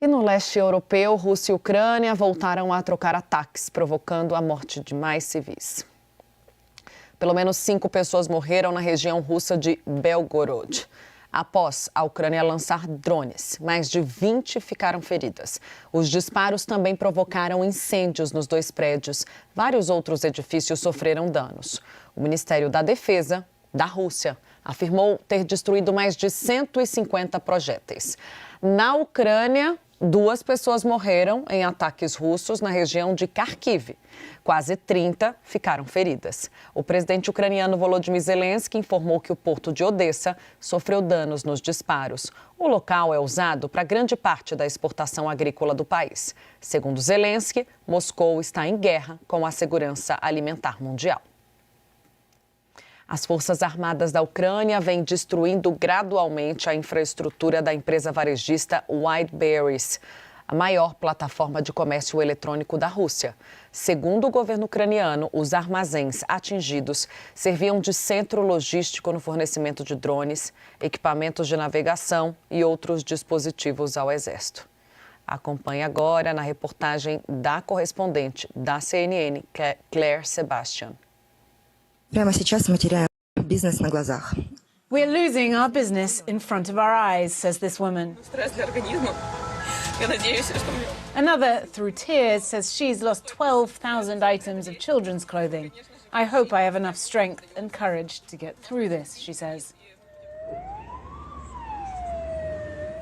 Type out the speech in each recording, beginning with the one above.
E no leste europeu, Rússia e Ucrânia voltaram a trocar ataques, provocando a morte de mais civis. Pelo menos 5 pessoas morreram na região russa de Belgorod, após a Ucrânia lançar drones. Mais de 20 ficaram feridas. Os disparos também provocaram incêndios nos 2 prédios. Vários outros edifícios sofreram danos. O Ministério da Defesa da Rússia afirmou ter destruído mais de 150 projéteis. Na Ucrânia, 2 pessoas morreram em ataques russos na região de Kharkiv. Quase 30 ficaram feridas. O presidente ucraniano Volodymyr Zelensky informou que o porto de Odessa sofreu danos nos disparos. O local é usado para grande parte da exportação agrícola do país. Segundo Zelensky, Moscou está em guerra com a segurança alimentar mundial. As Forças Armadas da Ucrânia vêm destruindo gradualmente a infraestrutura da empresa varejista Wildberries, a maior plataforma de comércio eletrônico da Rússia. Segundo o governo ucraniano, os armazéns atingidos serviam de centro logístico no fornecimento de drones, equipamentos de navegação e outros dispositivos ao Exército. Acompanhe agora na reportagem da correspondente da CNN, Claire Sebastian. Прямо сейчас мы теряем бизнес на глазах. We're losing our business in front of our eyes, says this woman. Another, through tears, says she's lost 12,000 items of children's clothing. I hope I have enough strength and courage to get through this, she says.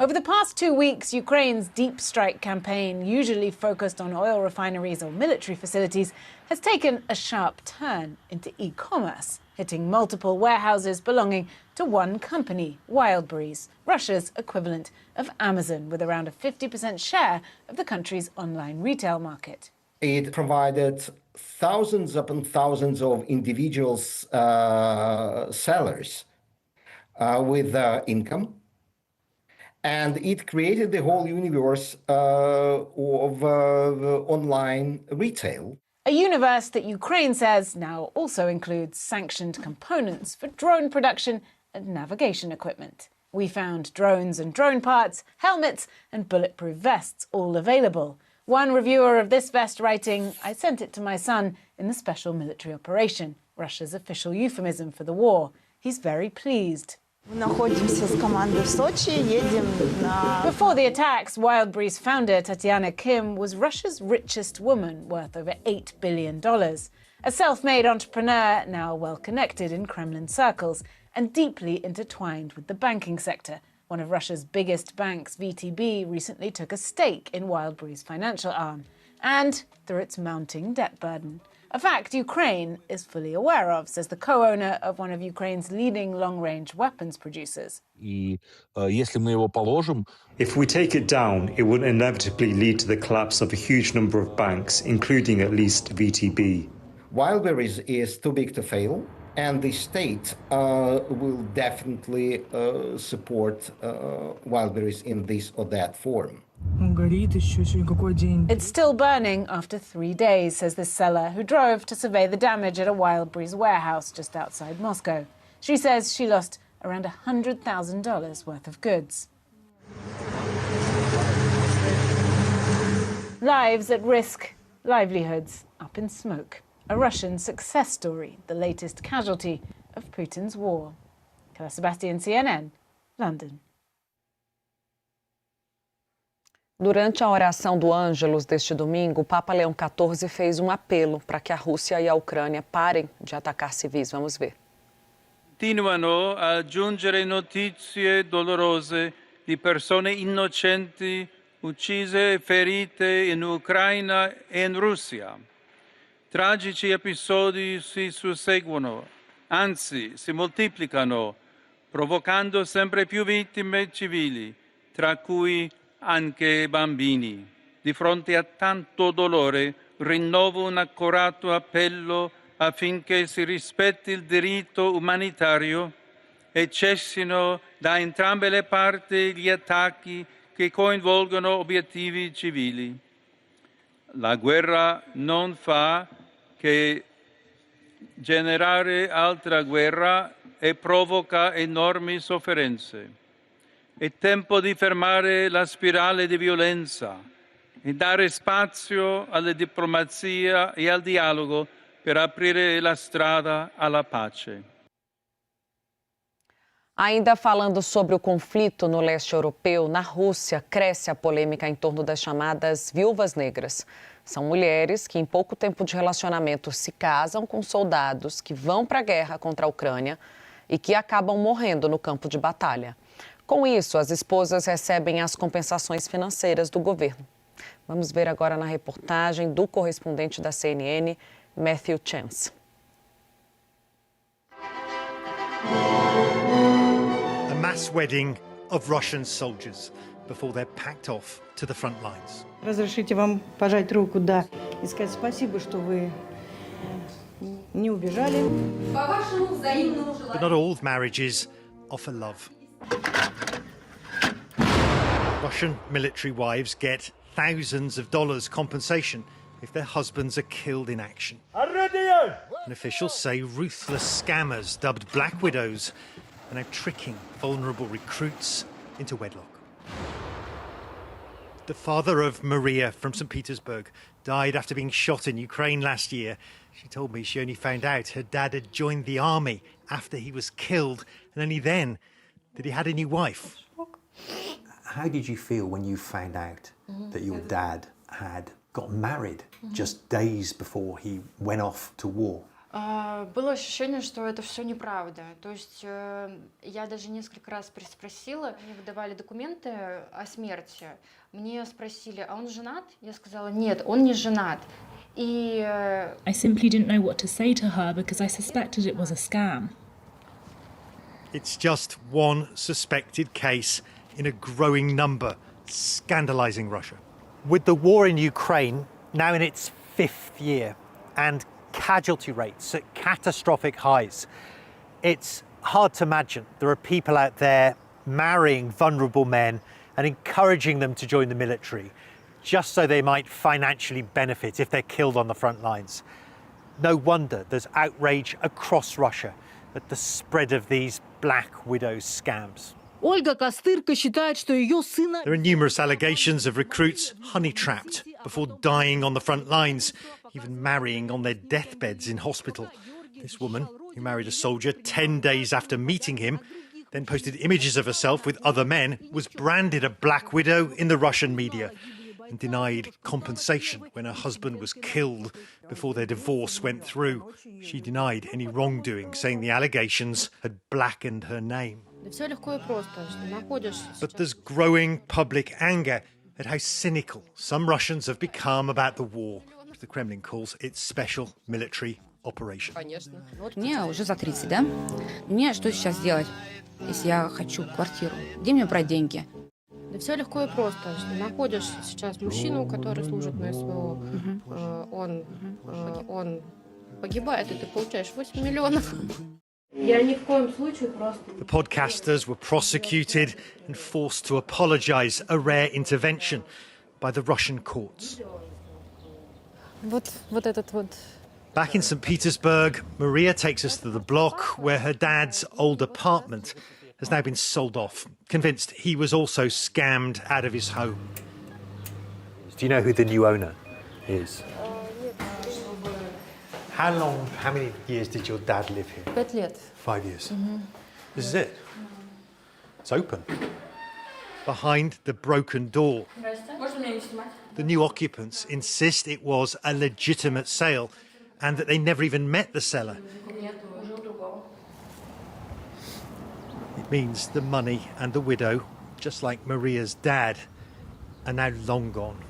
Over the past 2 weeks, Ukraine's deep strike campaign, usually focused on oil refineries or military facilities, has taken a sharp turn into e-commerce, hitting multiple warehouses belonging to one company, Wildberries, Russia's equivalent of Amazon, with around a 50% share of the country's online retail market. It provided thousands upon thousands of individuals, sellers with income. And it created the whole universe of online retail. A universe that Ukraine says now also includes sanctioned components for drone production and navigation equipment. We found drones and drone parts, helmets and bulletproof vests, all available. One reviewer of this vest writing, "I sent it to my son in the special military operation," Russia's official euphemism for the war. He's very pleased. Before the attacks, Wildberries founder Tatiana Kim was Russia's richest woman, worth over $8 billion. A self-made entrepreneur, now well-connected in Kremlin circles and deeply intertwined with the banking sector. One of Russia's biggest banks, VTB, recently took a stake in Wildberries' financial arm, and through its mounting debt burden. A fact Ukraine is fully aware of, says the co-owner of one of Ukraine's leading long-range weapons producers. If we take it down, it will inevitably lead to the collapse of a huge number of banks, including at least VTB. Wildberries is too big to fail, and the state will definitely support Wildberries in this or that form. It's still burning after 3 days, says this seller, who drove to survey the damage at a Wildberries warehouse just outside Moscow. She says she lost around $100,000 worth of goods. Lives at risk, livelihoods up in smoke. A Russian success story, the latest casualty of Putin's war. Claire Sebastian, CNN, London. Durante a oração do Ângelus deste domingo, o Papa Leão XIV fez um apelo para que a Rússia e a Ucrânia parem de atacar civis. Vamos ver. Continuano a giungere notizie dolorose di persone innocenti uccise e ferite in Ucraina e in Russia. Tragici episodi si susseguono, anzi si moltiplicano, provocando sempre più vittime civili, tra cui anche bambini. Di fronte a tanto dolore rinnovo un accorato appello affinché si rispetti il diritto umanitario e cessino da entrambe le parti gli attacchi che coinvolgono obiettivi civili. La guerra non fa che generare altra guerra e provoca enormi sofferenze. È tempo di fermare la spirale di violenza e dare spazio alla diplomazia e al dialogo per aprire la strada alla pace. Ainda falando sobre o conflito no leste europeu, na Rússia, cresce a polêmica em torno das chamadas viúvas negras. São mulheres que, em pouco tempo de relacionamento, se casam com soldados que vão para a guerra contra a Ucrânia e que acabam morrendo no campo de batalha. Com isso, as esposas recebem as compensações financeiras do governo. Vamos ver agora na reportagem do correspondente da CNN, Matthew Chance. A mass wedding of Russian soldiers before they're packed off to the front lines. Разрешите вам пожать руку, да, и сказать спасибо, что вы не убежали. But not all marriages offer love. Russian military wives get thousands of dollars compensation if their husbands are killed in action. And officials say ruthless scammers dubbed Black Widows are now tricking vulnerable recruits into wedlock. The father of Maria from St. Petersburg died after being shot in Ukraine last year. She told me she only found out her dad had joined the army after he was killed, and only then that he had a new wife. How did you feel when you found out that your dad had got married just days before he went off to war? Было ощущение, что это все неправда. То есть я даже несколько раз переспросила, мне выдавали документы о смерти. Мне спросили, а он женат? Я сказала, нет, он не женат. И I simply didn't know what to say to her because I suspected it was a scam. It's just one suspected case in a growing number, scandalising Russia. With the war in Ukraine now in its 5th year and casualty rates at catastrophic highs, it's hard to imagine there are people out there marrying vulnerable men and encouraging them to join the military just so they might financially benefit if they're killed on the front lines. No wonder there's outrage across Russia at the spread of these Black Widow scams. Ольга Костырка считает, что ее сына... There are numerous allegations of recruits honey-trapped before dying on the front lines, even marrying on their deathbeds in hospital. This woman, who married a soldier 10 days after meeting him, then posted images of herself with other men, was branded a Black Widow in the Russian media and denied compensation when her husband was killed before their divorce went through. She denied any wrongdoing, saying the allegations had blackened her name. But there's growing public anger at how cynical some Russians have become about the war, which the Kremlin calls its special military operation. Мне уже за 30, да? Мне что сейчас делать, если я хочу квартиру? Где мне брать деньги? Да все легко и просто. Находишь сейчас мужчину, который служит на СВО, он погибает, и ты получаешь 8 миллионов. Я ни в коем случае просто... The podcasters were prosecuted and forced to apologise, a rare intervention by the Russian courts. Вот этот вот... Back in St. Petersburg, Maria takes us to the block where her dad's old apartment has now been sold off, convinced he was also scammed out of his home. Do you know who the new owner is? How many years did your dad live here? 5 лет. 5 years. This is it. It's open. Behind the broken door, the new occupants insist it was a legitimate sale and that they never even met the seller. It means the money and the widow, just like Maria's dad, are now long gone.